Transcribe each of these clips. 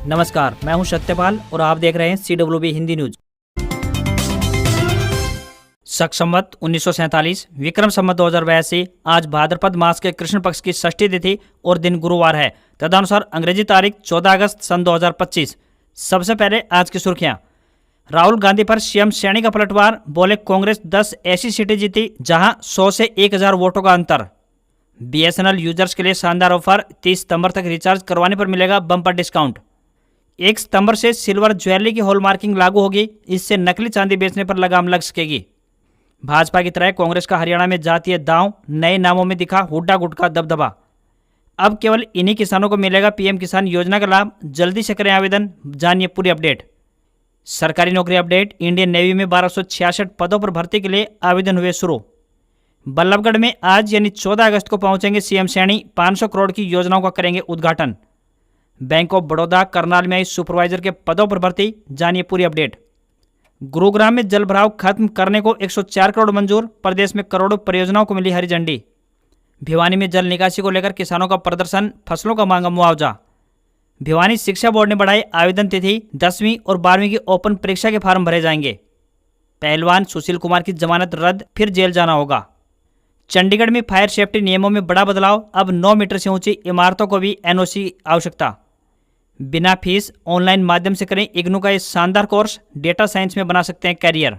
नमस्कार, मैं हूं सत्यपाल और आप देख रहे हैं CWB हिंदी न्यूज। शक संवत 1947 विक्रम संवत 2082 आज भाद्रपद मास के कृष्ण पक्ष की षष्ठी तिथि और दिन गुरुवार है। तदनुसार अंग्रेजी तारीख 14 अगस्त सन 2025। सबसे पहले आज की सुर्खियां। राहुल गांधी पर सीएम सैनी का पलटवार, बोले कांग्रेस 10 ऐसी सीटें जीती जहां 100 से 1000 वोटों का अंतर। BSNL यूजर्स के लिए शानदार ऑफर, 30 सितंबर तक रिचार्ज करवाने पर मिलेगा बम्पर डिस्काउंट। 1 सितंबर से सिल्वर ज्वेलरी की हॉलमार्किंग लागू होगी, इससे नकली चांदी बेचने पर लगाम लग सकेगी। भाजपा की तरह कांग्रेस का हरियाणा में जातीय दांव, नए नामों में दिखा हुड्डा गुट का दबदबा। अब केवल इन्हीं किसानों को मिलेगा पीएम किसान योजना का लाभ, जल्दी से करें आवेदन, जानिए पूरी अपडेट। सरकारी नौकरी अपडेट, इंडियन नेवी में 1266 पदों पर भर्ती के लिए आवेदन हुए शुरू। बल्लभगढ़ में आज यानी 14 अगस्त को पहुंचेंगे सीएम सैनी, 500 करोड़ की योजनाओं का करेंगे उद्घाटन। बैंक ऑफ बड़ौदा करनाल में आई सुपरवाइजर के पदों पर भर्ती, जानिए पूरी अपडेट। गुरुग्राम में जल भराव खत्म करने को 104 करोड़ मंजूर, प्रदेश में करोड़ों परियोजनाओं को मिली हरी झंडी। भिवानी में जल निकासी को लेकर किसानों का प्रदर्शन, फसलों का मांगा मुआवजा। भिवानी शिक्षा बोर्ड ने बढ़ाई आवेदन तिथि, 10वीं और 12वीं की ओपन परीक्षा के फार्म भरे जाएंगे। पहलवान सुशील कुमार की जमानत रद्द, फिर जेल जाना होगा। चंडीगढ़ में फायर सेफ्टी नियमों में बड़ा बदलाव, अब 9 मीटर से ऊंची इमारतों को भी NOC आवश्यकता। बिना फीस ऑनलाइन माध्यम से करें इग्नू का ये शानदार कोर्स, डेटा साइंस में बना सकते हैं कैरियर।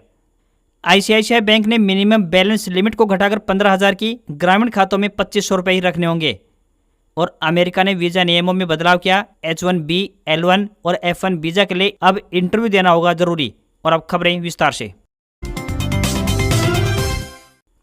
ICICI बैंक ने मिनिमम बैलेंस लिमिट को घटाकर 15,000 की, ग्रामीण खातों में 2500 रुपये ही रखने होंगे। और अमेरिका ने वीजा नियमों में बदलाव किया, H1B, L1 और F1 वीजा के लिए अब इंटरव्यू देना होगा जरूरी। और अब खबरें विस्तार से।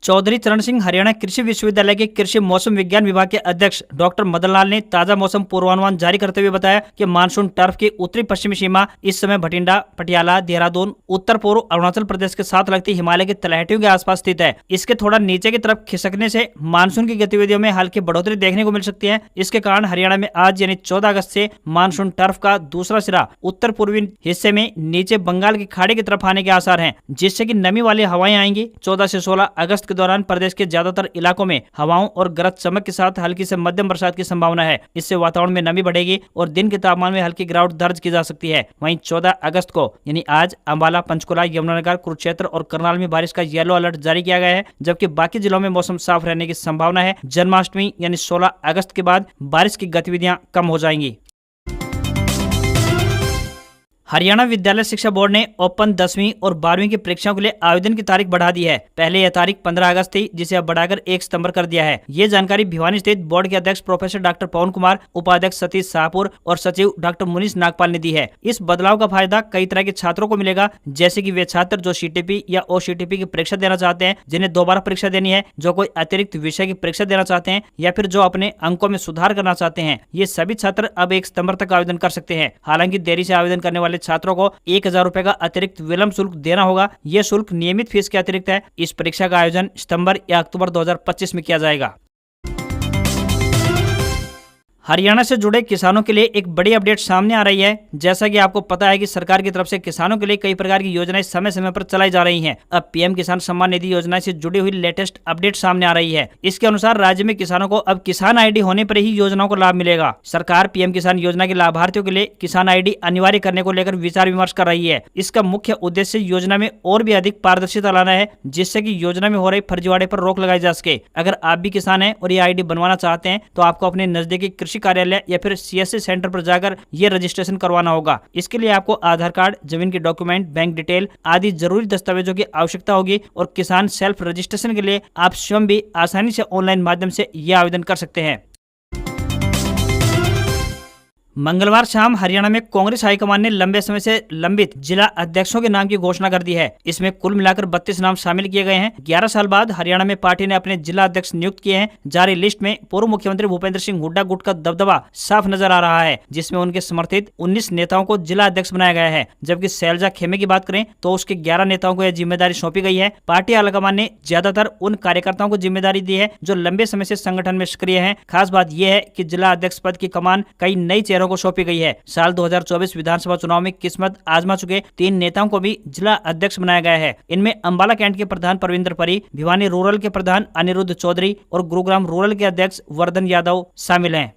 चौधरी चरण सिंह हरियाणा कृषि विश्वविद्यालय के कृषि मौसम विज्ञान विभाग के अध्यक्ष डॉक्टर मदन लाल ने ताजा मौसम पूर्वानुमान जारी करते हुए बताया कि मानसून टर्फ की उत्तरी पश्चिमी सीमा इस समय भटिंडा, पटियाला, देहरादून, उत्तर पूर्व अरुणाचल प्रदेश के साथ लगती हिमालय की तलहटियों के आसपास स्थित है। इसके थोड़ा नीचे की तरफ खिसकने से मानसून की गतिविधियों में हल्की बढ़ोतरी देखने को मिल सकती है। इसके कारण हरियाणा में आज यानी 14 अगस्त से मानसून टर्फ का दूसरा सिरा उत्तर पूर्वी हिस्से में नीचे बंगाल की खाड़ी की तरफ आने के आसार हैं, जिससे कि नमी वाली हवाएं आएंगी। 14 से 16 अगस्त के दौरान प्रदेश के ज्यादातर इलाकों में हवाओं और गरज चमक के साथ हल्की से मध्यम बरसात की संभावना है। इससे वातावरण में नमी बढ़ेगी और दिन के तापमान में हल्की गिरावट दर्ज की जा सकती है। वहीं 14 अगस्त को यानी आज अंबाला, पंचकुला, यमुनानगर, कुरुक्षेत्र और करनाल में बारिश का येलो अलर्ट जारी किया गया है, जबकि बाकी जिलों में मौसम साफ रहने की संभावना है। जन्माष्टमी यानी 16 अगस्त के बाद बारिश की गतिविधियां कम हो जाएंगी। हरियाणा विद्यालय शिक्षा बोर्ड ने ओपन 10वीं और 12वीं की परीक्षाओं के लिए आवेदन की तारीख बढ़ा दी है। पहले यह तारीख 15 अगस्त थी, जिसे अब बढ़ाकर 1 सितंबर कर दिया है। ये जानकारी भिवानी स्थित बोर्ड के अध्यक्ष प्रोफेसर डॉक्टर पवन कुमार, उपाध्यक्ष सतीश शाहपुर और सचिव डॉक्टर मुनीष नागपाल ने दी है। इस बदलाव का फायदा कई तरह के छात्रों को मिलेगा, जैसे कि वे छात्र जो CTP या OCTP की परीक्षा देना चाहते हैं, जिन्हें दोबारा परीक्षा देनी है, जो कोई अतिरिक्त विषय की परीक्षा देना चाहते हैं या फिर जो अपने अंकों में सुधार करना चाहते हैं। ये सभी छात्र अब 1 सितंबर तक आवेदन कर सकते हैं। हालांकि देरी से आवेदन करने वाले छात्रों को 1000 रुपए का अतिरिक्त विलंब शुल्क देना होगा। यह शुल्क नियमित फीस के अतिरिक्त है। इस परीक्षा का आयोजन सितंबर या अक्टूबर 2025 में किया जाएगा। हरियाणा से जुड़े किसानों के लिए एक बड़ी अपडेट सामने आ रही है। जैसा कि आपको पता है कि सरकार की तरफ से किसानों के लिए कई प्रकार की योजनाएं समय समय पर चलाई जा रही हैं। अब पीएम किसान सम्मान निधि योजना से जुड़ी हुई लेटेस्ट अपडेट सामने आ रही है। इसके अनुसार राज्य में किसानों को अब किसान ID होने पर ही योजनाओं को लाभ मिलेगा। सरकार पीएम किसान योजना के लाभार्थियों के लिए किसान ID अनिवार्य करने को लेकर विचार विमर्श कर रही है। इसका मुख्य उद्देश्य योजना में और भी अधिक पारदर्शिता लाना है, जिससे कि योजना में हो रही फर्जीवाड़े पर रोक लगाई जा सके। अगर आप भी किसान हैं और ये ID बनवाना चाहते हैं तो आपको अपने नजदीकी कृषि कार्यालय या फिर CSC सेंटर पर जाकर ये रजिस्ट्रेशन करवाना होगा। इसके लिए आपको आधार कार्ड, जमीन के डॉक्यूमेंट, बैंक डिटेल आदि जरूरी दस्तावेजों की आवश्यकता होगी। और किसान सेल्फ रजिस्ट्रेशन के लिए आप स्वयं भी आसानी से ऑनलाइन माध्यम से यह आवेदन कर सकते हैं। मंगलवार शाम हरियाणा में कांग्रेस हाईकमान ने लंबे समय से लंबित जिला अध्यक्षों के नाम की घोषणा कर दी है। इसमें कुल मिलाकर 32 नाम शामिल किए गए हैं। 11 साल बाद हरियाणा में पार्टी ने अपने जिला अध्यक्ष नियुक्त किए हैं। जारी लिस्ट में पूर्व मुख्यमंत्री भूपेंद्र सिंह हुड्डा गुट का दबदबा साफ नजर आ रहा है, जिसमें उनके समर्थित 19 नेताओं को जिला अध्यक्ष बनाया गया है। जबकि शैलजा खेमे की बात करें तो उसके 11 नेताओं को यह जिम्मेदारी सौंपी गई है। पार्टी आलाकमान ने ज्यादातर उन कार्यकर्ताओं को जिम्मेदारी दी है जो लंबे समय से संगठन में सक्रिय हैं। खास बात यह है कि जिला अध्यक्ष पद की कमान कई नई चेहरों को सौंपी गई है। साल 2024 विधानसभा चुनाव में किस्मत आजमा चुके 3 नेताओं को भी जिला अध्यक्ष बनाया गया है। इनमें अंबाला कैंट के प्रधान परविंदर परी, भिवानी रूरल के प्रधान अनिरुद्ध चौधरी और गुरुग्राम रूरल के अध्यक्ष वर्धन यादव शामिल हैं।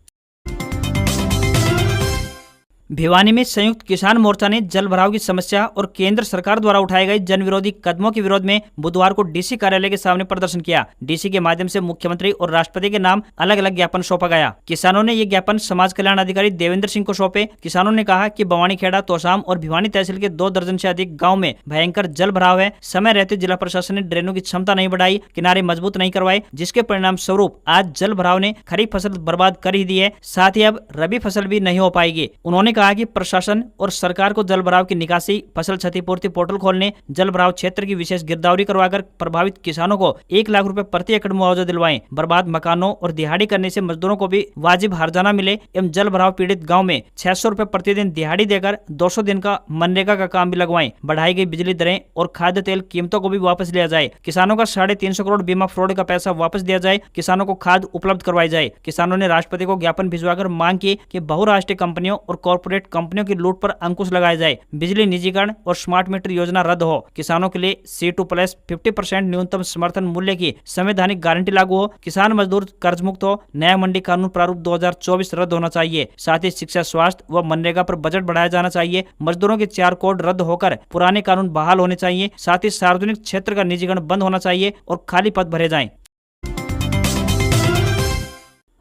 भिवानी में संयुक्त किसान मोर्चा ने जल भराव की समस्या और केंद्र सरकार द्वारा उठाए गए जन विरोधी कदमों के विरोध में बुधवार को डीसी कार्यालय के सामने प्रदर्शन किया। डीसी के माध्यम से मुख्यमंत्री और राष्ट्रपति के नाम अलग अलग ज्ञापन सौंपा गया। किसानों ने ये ज्ञापन समाज कल्याण अधिकारी देवेंद्र सिंह को सौंपे। किसानों ने कहा कि बवानीखेड़ा, तोशाम और भिवानी तहसील के 2 दर्जन से अधिक गाँव में भयंकर जल भराव है। समय रहते जिला प्रशासन ने ड्रेनों की क्षमता नहीं बढ़ाई, किनारे मजबूत नहीं करवाए, जिसके परिणाम स्वरूप आज जल भराव ने खरीफ फसल बर्बाद कर ही दी है। साथ ही अब रबी फसल भी नहीं हो पाएगी। उन्होंने कहा कि प्रशासन और सरकार को जल भराव की निकासी, फसल क्षतिपूर्ति पोर्टल खोलने, जल भराव क्षेत्र की विशेष गिरदावरी करवाकर प्रभावित किसानों को 1 लाख रुपए प्रति एकड़ मुआवजा दिलवाएं। बर्बाद मकानों और दिहाड़ी करने से मजदूरों को भी वाजिब हर्जाना मिले एवं जल भराव पीड़ित गाँव में 600 रुपए प्रतिदिन दिहाड़ी देकर 200 दिन का मनरेगा का काम भी लगवाएं। बढ़ाई गई बिजली दरें और खाद्य तेल कीमतों को भी वापस लिया जाए। किसानों का 350 करोड़ बीमा फ्रॉड का पैसा वापस दिया जाए। किसानों को खाद उपलब्ध करवाई जाए। किसानों ने राष्ट्रपति को ज्ञापन भिजवाकर मांग की कि बहुराष्ट्रीय कंपनियों और कॉर्पोरेट कंपनियों की लूट पर अंकुश लगाया जाए। बिजली निजीकरण और स्मार्ट मीटर योजना रद्द हो। किसानों के लिए C2+ 50% न्यूनतम समर्थन मूल्य की संवैधानिक गारंटी लागू हो। किसान मजदूर कर्ज मुक्त हो। नया मंडी कानून प्रारूप 2024 रद्द होना चाहिए। साथ ही शिक्षा, स्वास्थ्य व मनरेगा पर बजट बढ़ाया जाना चाहिए। मजदूरों के 4 कोड रद्द होकर पुराने कानून बहाल होने चाहिए। साथ ही सार्वजनिक क्षेत्र का निजीकरण बंद होना चाहिए और खाली पद भरे जाएं।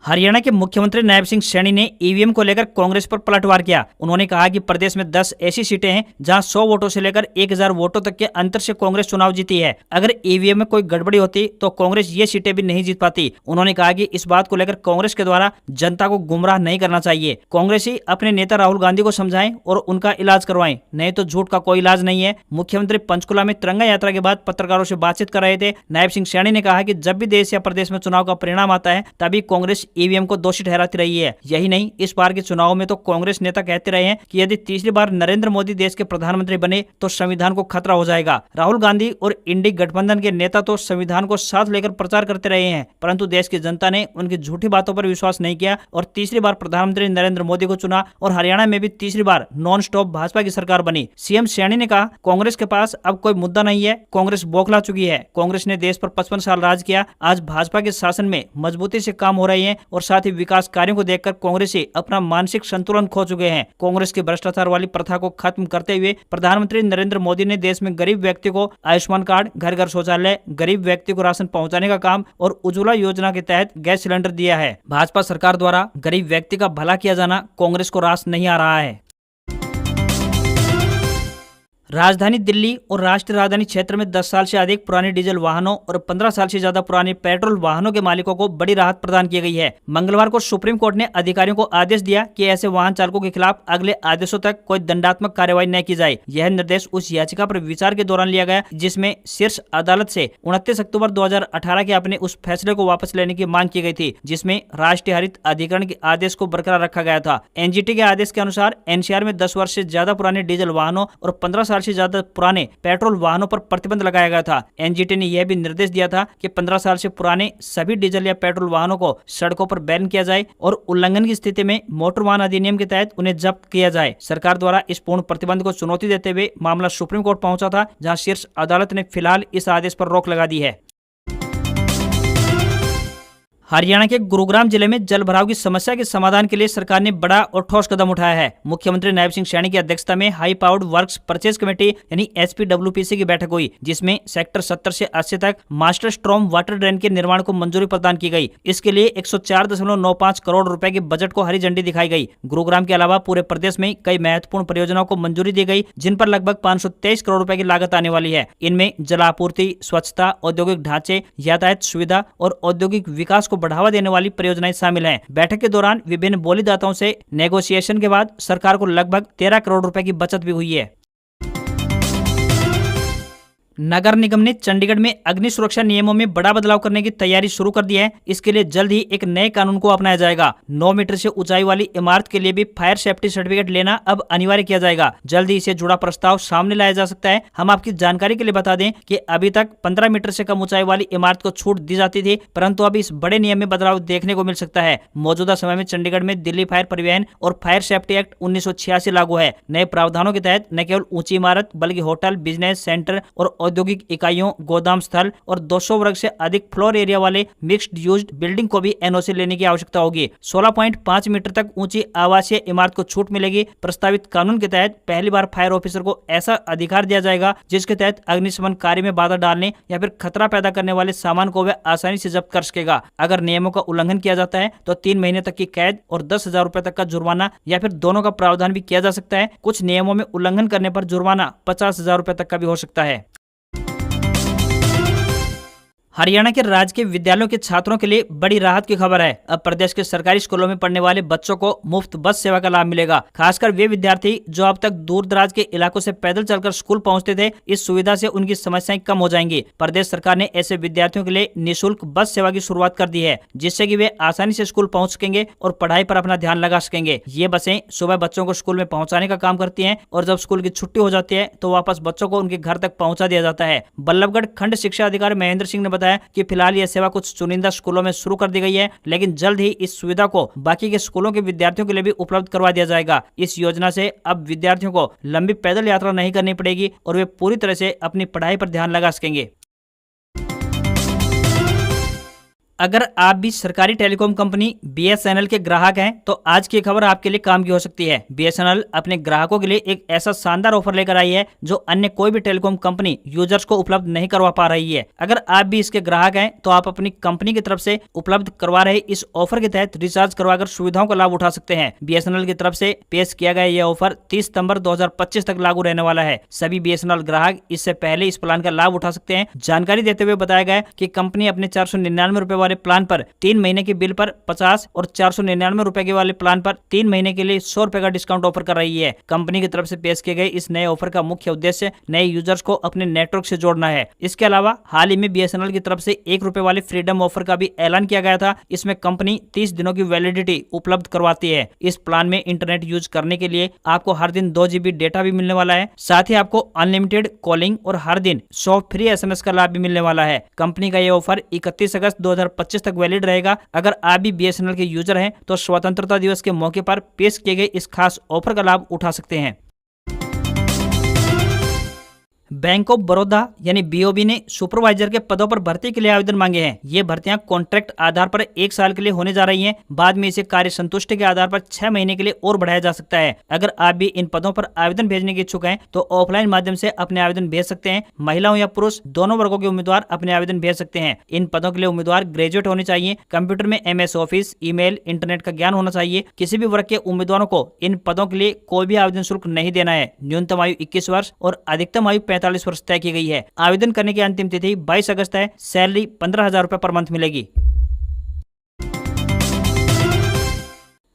हरियाणा के मुख्यमंत्री नायब सिंह सैनी ने ईवीएम को लेकर कांग्रेस पर पलटवार किया। उन्होंने कहा कि प्रदेश में 10 ऐसी सीटें हैं जहां 100 वोटों से लेकर 1000 वोटों तक के अंतर से कांग्रेस चुनाव जीती है। अगर ईवीएम में कोई गड़बड़ी होती तो कांग्रेस ये सीटें भी नहीं जीत पाती। उन्होंने कहा कि इस बात को लेकर कांग्रेस के द्वारा जनता को गुमराह नहीं करना चाहिए। कांग्रेस ही अपने नेता राहुल गांधी को समझाएं और उनका इलाज करवाएं, नहीं तो झूठ का कोई इलाज नहीं है। मुख्यमंत्री पंचकुला में तिरंगा यात्रा के बाद पत्रकारों से बातचीत कर रहे थे। नायब सिंह सैनी ने कहा कि जब भी देश या प्रदेश में चुनाव का परिणाम आता है तभी कांग्रेस ईवीएम को दोषी ठहराती रही है। यही नहीं, इस बार के चुनाव में तो कांग्रेस नेता कहते रहे हैं कि यदि तीसरी बार नरेंद्र मोदी देश के प्रधानमंत्री बने तो संविधान को खतरा हो जाएगा। राहुल गांधी और इंडी गठबंधन के नेता तो संविधान को साथ लेकर प्रचार करते रहे हैं, परंतु देश की जनता ने उनकी झूठी बातों पर विश्वास नहीं किया और तीसरी बार प्रधानमंत्री नरेंद्र मोदी को चुना और हरियाणा में भी तीसरी बार नॉन स्टॉप भाजपा की सरकार बनी। सीएम सैनी ने कहा, कांग्रेस के पास अब कोई मुद्दा नहीं है। कांग्रेस बौखला चुकी है। कांग्रेस ने देश पर 55 साल राज किया। आज भाजपा के शासन में मजबूती से काम हो रहे हैं और साथ ही विकास कार्यों को देखकर कांग्रेसी अपना मानसिक संतुलन खो चुके हैं। कांग्रेस की भ्रष्टाचार वाली प्रथा को खत्म करते हुए प्रधानमंत्री नरेंद्र मोदी ने देश में गरीब व्यक्ति को आयुष्मान कार्ड, घर घर शौचालय, गरीब व्यक्ति को राशन पहुंचाने का काम और उज्ज्वला योजना के तहत गैस सिलेंडर दिया है। भाजपा सरकार द्वारा गरीब व्यक्ति का भला किया जाना कांग्रेस को रास नहीं आ रहा है। राजधानी दिल्ली और राष्ट्रीय राजधानी क्षेत्र में 10 साल से अधिक पुराने डीजल वाहनों और 15 साल से ज्यादा पुराने पेट्रोल वाहनों के मालिकों को बड़ी राहत प्रदान की गई है। मंगलवार को सुप्रीम कोर्ट ने अधिकारियों को आदेश दिया कि ऐसे वाहन चालकों के खिलाफ अगले आदेशों तक कोई दंडात्मक कार्रवाई न की जाए। यह निर्देश उस याचिका पर विचार के दौरान लिया गया जिसमें शीर्ष अदालत से 29 अक्टूबर 2018 के अपने उस फैसले को वापस लेने की मांग की गई थी, जिसमें राष्ट्रीय हरित अधिकरण के आदेश को बरकरार रखा गया था। एनजीटी के आदेश के अनुसार एनसीआर में 10 वर्ष से ज्यादा पुराने डीजल वाहनों और 15 साल से ज्यादा पुराने पेट्रोल वाहनों पर प्रतिबंध लगाया गया था। एनजीटी ने यह भी निर्देश दिया था कि 15 साल से पुराने सभी डीजल या पेट्रोल वाहनों को सड़कों पर बैन किया जाए और उल्लंघन की स्थिति में मोटर वाहन अधिनियम के तहत उन्हें जब्त किया जाए। सरकार द्वारा इस पूर्ण प्रतिबंध को चुनौती देते हुए मामला सुप्रीम कोर्ट पहुंचा था, जहां शीर्ष अदालत ने फिलहाल इस आदेश पर रोक लगा दी है। हरियाणा के गुरुग्राम जिले में जल भराव की समस्या के समाधान के लिए सरकार ने बड़ा और ठोस कदम उठाया है। मुख्यमंत्री नायब सिंह सैनी की अध्यक्षता में high powered works purchase committee यानी HPWPC की बैठक हुई, जिसमें सेक्टर 70 से 80 तक मास्टर स्ट्रॉम वाटर ड्रेन के निर्माण को मंजूरी प्रदान की गई। इसके लिए 104.95 करोड़ रुपए के बजट को हरी झंडी दिखाई गई। गुरुग्राम के अलावा पूरे प्रदेश में कई महत्वपूर्ण परियोजनाओं को मंजूरी दी गई, जिन पर लगभग 523 करोड़ रुपए की लागत आने वाली है। इनमें जलापूर्ति, स्वच्छता, औद्योगिक ढांचे, यातायात सुविधा और औद्योगिक विकास को बढ़ावा देने वाली परियोजनाएं शामिल हैं। बैठक के दौरान विभिन्न बोलीदाताओं से नेगोशिएशन के बाद सरकार को लगभग 13 करोड़ रुपए की बचत भी हुई है। नगर निगम ने चंडीगढ़ में अग्नि सुरक्षा नियमों में बड़ा बदलाव करने की तैयारी शुरू कर दी है। इसके लिए जल्द ही एक नए कानून को अपनाया जाएगा। 9 मीटर से ऊंचाई वाली इमारत के लिए भी फायर सेफ्टी सर्टिफिकेट लेना अब अनिवार्य किया जाएगा। जल्द ही इसे जुड़ा प्रस्ताव सामने लाया जा सकता है। हम आपकी जानकारी के लिए बता दें कि अभी तक 15 मीटर से कम ऊंचाई वाली इमारत को छूट दी जाती थी, परंतु अब इस बड़े नियम में बदलाव देखने को मिल सकता है। मौजूदा समय में चंडीगढ़ में दिल्ली फायर परिवहन और फायर सेफ्टी एक्ट 1986 लागू है। नए प्रावधानों के तहत न केवल ऊंची इमारत बल्कि होटल, बिजनेस सेंटर और औद्योगिक इकाइयों, गोदाम स्थल और 200 वर्ग से अधिक फ्लोर एरिया वाले मिक्स्ड यूज्ड बिल्डिंग को भी एनओसी लेने की आवश्यकता होगी। 16.5 मीटर तक ऊंची आवासीय इमारत को छूट मिलेगी। प्रस्तावित कानून के तहत पहली बार फायर ऑफिसर को ऐसा अधिकार दिया जाएगा जिसके तहत अग्निशमन कार्य में बाधा डालने या फिर खतरा पैदा करने वाले सामान को वह आसानी से जब्त कर सकेगा। अगर नियमों का उल्लंघन किया जाता है तो 3 महीने तक की कैद और 10,000 रुपए तक का जुर्माना या फिर दोनों का प्रावधान भी किया जा सकता है। कुछ नियमों में उल्लंघन करने पर जुर्माना 50,000 रुपए तक का भी हो सकता है। हरियाणा के राजकीय विद्यालयों के छात्रों के लिए बड़ी राहत की खबर है। अब प्रदेश के सरकारी स्कूलों में पढ़ने वाले बच्चों को मुफ्त बस सेवा का लाभ मिलेगा। खासकर वे विद्यार्थी जो अब तक दूर दराज के इलाकों से पैदल चलकर स्कूल पहुंचते थे, इस सुविधा से उनकी समस्याएं कम हो जाएंगी। प्रदेश सरकार ने ऐसे विद्यार्थियों के लिए निःशुल्क बस सेवा की शुरुआत कर दी है, जिससे कि वे आसानी से स्कूल पहुंच सकेंगे और पढ़ाई पर अपना ध्यान लगा सकेंगे। ये बसें सुबह बच्चों को स्कूल में पहुंचाने का काम करती हैं और जब स्कूल की छुट्टी हो जाती है तो वापस बच्चों को उनके घर तक पहुंचा दिया जाता है। बल्लभगढ़ खंड शिक्षा अधिकारी महेंद्र सिंह ने बताया कि फिलहाल यह सेवा कुछ चुनिंदा स्कूलों में शुरू कर दी गई है, लेकिन जल्द ही इस सुविधा को बाकी के स्कूलों के विद्यार्थियों के लिए भी उपलब्ध करवा दिया जाएगा। इस योजना से अब विद्यार्थियों को लंबी पैदल यात्रा नहीं करनी पड़ेगी और वे पूरी तरह से अपनी पढ़ाई पर ध्यान लगा सकेंगे। अगर आप भी सरकारी टेलीकॉम कंपनी बीएसएनएल के ग्राहक हैं तो आज की खबर आपके लिए काम की हो सकती है। बीएसएनएल अपने ग्राहकों के लिए एक ऐसा शानदार ऑफर लेकर आई है जो अन्य कोई भी टेलीकॉम कंपनी यूजर्स को उपलब्ध नहीं करवा पा रही है। अगर आप भी इसके ग्राहक हैं तो आप अपनी कंपनी की तरफ से उपलब्ध करवा रहे इस ऑफर के तहत रिचार्ज करवाकर सुविधाओं का लाभ उठा सकते हैं। बीएसएनएल की तरफ से पेश किया गया यह ऑफर 30 सितंबर 2025 तक लागू रहने वाला है। सभी बीएसएनएल ग्राहक इससे पहले इस प्लान का लाभ उठा सकते हैं। जानकारी देते हुए बताया गया कि कंपनी अपने 499 रुपए प्लान पर 3 महीने के बिल पर 50 और 499 रुपए के वाले प्लान पर 3 महीने के लिए 100 रुपए का डिस्काउंट ऑफर कर रही है। कंपनी की तरफ से पेश किए गए इस नए ऑफर का मुख्य उद्देश्य नए यूजर्स को अपने नेटवर्क से जोड़ना है। इसके अलावा हाल ही में बीएसएनएल की तरफ से 1 रुपए वाले फ्रीडम ऑफर का भी ऐलान किया गया था। इसमें कंपनी 30 दिनों की वैलिडिटी उपलब्ध करवाती है। इस प्लान में इंटरनेट यूज करने के लिए आपको हर दिन 2 GB डेटा भी मिलने वाला है। साथ ही आपको अनलिमिटेड कॉलिंग और हर दिन 100 फ्री SMS का लाभ भी मिलने वाला है। कंपनी का यह ऑफर 31 अगस्त 2025 तक वैलिड रहेगा। अगर आप भी बीएसएनएल के यूजर हैं तो स्वतंत्रता दिवस के मौके पर पेश किए गए इस खास ऑफर का लाभ उठा सकते हैं। बैंक ऑफ बड़ौदा यानी बीओबी ने सुपरवाइजर के पदों पर भर्ती के लिए आवेदन मांगे हैं। ये भर्तियां कॉन्ट्रैक्ट आधार पर 1 साल के लिए होने जा रही हैं। बाद में इसे कार्य संतुष्टि के आधार पर 6 महीने के लिए और बढ़ाया जा सकता है। अगर आप भी इन पदों पर आवेदन भेजने के इच्छुक हैं तो ऑफलाइन माध्यम से अपने आवेदन भेज सकते हैं। महिलाओं या पुरुष दोनों वर्गों के उम्मीदवार अपने आवेदन भेज सकते हैं। इन पदों के लिए उम्मीदवार ग्रेजुएट होने चाहिए। कंप्यूटर में MS ऑफिस, ईमेल, इंटरनेट का ज्ञान होना चाहिए। किसी भी वर्ग के उम्मीदवारों को इन पदों के लिए कोई भी आवेदन शुल्क नहीं देना है। न्यूनतम आयु 21 वर्ष और अधिकतम आयु 45 वर्ष तय की गई है। आवेदन करने की अंतिम तिथि 22 अगस्त है। सैलरी 15,000 रुपए पर मंथ मिलेगी।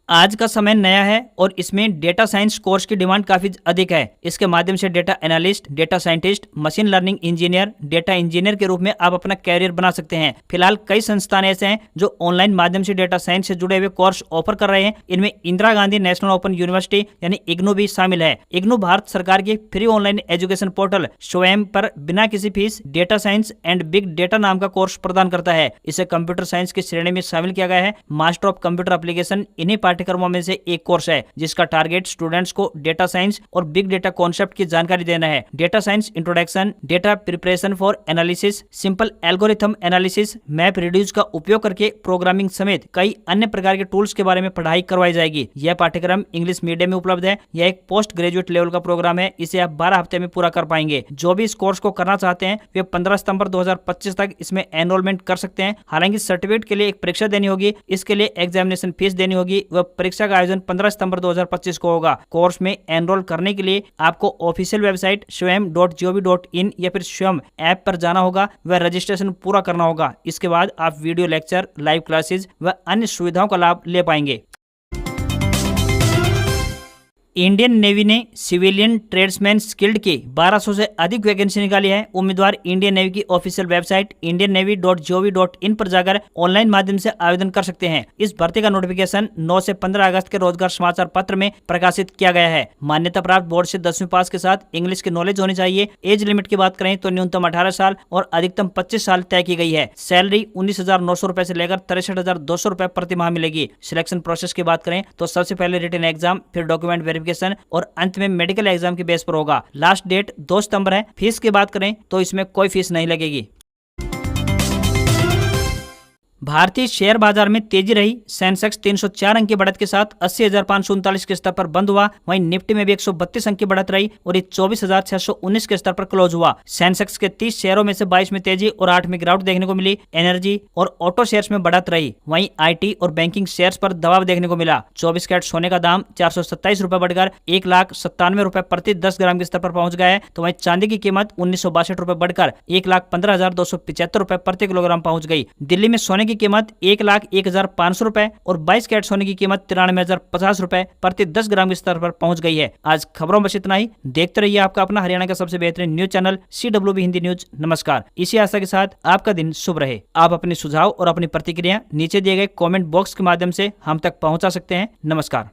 आज का समय नया है और इसमें डेटा साइंस कोर्स की डिमांड काफी अधिक है। इसके माध्यम से data analyst, data scientist, machine learning engineer, data engineer के रूप में आप अपना कैरियर बना सकते हैं। फिलहाल कई संस्थान ऐसे हैं जो ऑनलाइन माध्यम से डेटा साइंस से जुड़े हुए कोर्स ऑफर कर रहे हैं। इनमें Indira Gandhi national open university यानी इग्नू भी शामिल है। इग्नू भारत सरकार की फ्री ऑनलाइन एजुकेशन पोर्टल स्वयं पर बिना किसी fees data science and big data नाम का कोर्स प्रदान करता है। इसे कंप्यूटर साइंस की श्रेणी में शामिल किया गया है। मास्टर ऑफ कंप्यूटर एप्लीकेशन इन्हीं पाठ्यक्रमों में से एक कोर्स है जिसका टारगेट स्टूडेंट्स को डेटा साइंस और बिग डेटा कॉन्सेप्ट की जानकारी देना है। Data science introduction, data preparation for analysis, simple algorithm analysis, map reduce का उपयोग करके प्रोग्रामिंग समेत कई अन्य प्रकार के टूल्स के बारे में पढ़ाई करवाई जाएगी। यह पाठ्यक्रम इंग्लिश मीडियम में उपलब्ध है। यह एक पोस्ट ग्रेजुएट लेवल का प्रोग्राम है। इसे आप 12 हफ्ते में पूरा कर पाएंगे। जो भी इस कोर्स को करना चाहते हैं वे 15 सितंबर 2025 तक इसमें एनरोलमेंट कर सकते हैं। हालांकि सर्टिफिकेट के लिए एक परीक्षा देनी होगी। इसके लिए एग्जामिनेशन फीस देनी होगी। वह परीक्षा का आयोजन 15 सितंबर 2025 को होगा। कोर्स में एनरोल करने के लिए आपको ऑफिशियल वेबसाइट swayam.gov.in या फिर स्वयं ऐप पर जाना होगा व रजिस्ट्रेशन पूरा करना होगा। इसके बाद आप वीडियो लेक्चर, लाइव क्लासेस व अन्य सुविधाओं का लाभ ले पाएंगे। इंडियन नेवी ने सिविलियन ट्रेड्समैन स्किल्ड की 1200 से अधिक वैकेंसी निकाली है। उम्मीदवार इंडियन नेवी की ऑफिशियल वेबसाइट indiannavy.gov.in पर जाकर ऑनलाइन माध्यम से आवेदन कर सकते हैं। इस भर्ती का नोटिफिकेशन 9 से 15 अगस्त के रोजगार समाचार पत्र में प्रकाशित किया गया है। मान्यता प्राप्त बोर्ड से 10वीं पास के साथ इंग्लिश की नॉलेज होनी चाहिए। एज लिमिट की बात करें तो न्यूनतम 18 साल और अधिकतम 25 साल तय की गई है। सैलरी 19,900 रुपए से लेकर 63,200 रुपए प्रति माह मिलेगी। सिलेक्शन प्रोसेस की बात करें तो सबसे पहले रिटन एग्जाम, फिर डॉक्यूमेंट वेरिफिकेशन नोटिफिकेशन और अंत में मेडिकल एग्जाम की बेस पर होगा। लास्ट डेट 2 सितंबर है। फीस की बात करें तो इसमें कोई फीस नहीं लगेगी। भारतीय शेयर बाजार में तेजी रही। सेंसेक्स 304 अंक की बढ़त के साथ 80,539 के स्तर पर बंद हुआ। वहीं निफ्टी में भी 132 अंक की बढ़त रही और ये 24,619 के स्तर पर क्लोज हुआ। सेंसेक्स के 30 शेयरों में से 22 में तेजी और 8 में गिरावट देखने को मिली। एनर्जी और ऑटो शेयर्स में बढ़त रही। वहीं आईटी और बैंकिंग शेयर्स पर दबाव देखने को मिला। 24 कैरेट सोने का दाम 427 रुपए बढ़कर 1,97,000 रुपए प्रति 10 ग्राम के स्तर पर पहुंच गया है। तो वहीं चांदी की कीमत 1962 रुपए बढ़कर 1,15,275 रुपए प्रति किलोग्राम पहुंच गई। दिल्ली में सोने की कीमत 1,01,500 रुपए और 22 कैरेट सोने की कीमत 93,050 रुपए प्रति 10 ग्राम के स्तर पर पहुंच गई है। आज खबरों में बस इतना ही। देखते रहिए आपका अपना हरियाणा का सबसे बेहतरीन news channel CWB Hindi news. नमस्कार। इसी आशा के साथ आपका दिन शुभ रहे। आप अपने सुझाव और अपनी प्रतिक्रिया नीचे दिए गए कमेंट बॉक्स के माध्यम से हम तक पहुंचा सकते हैं। नमस्कार।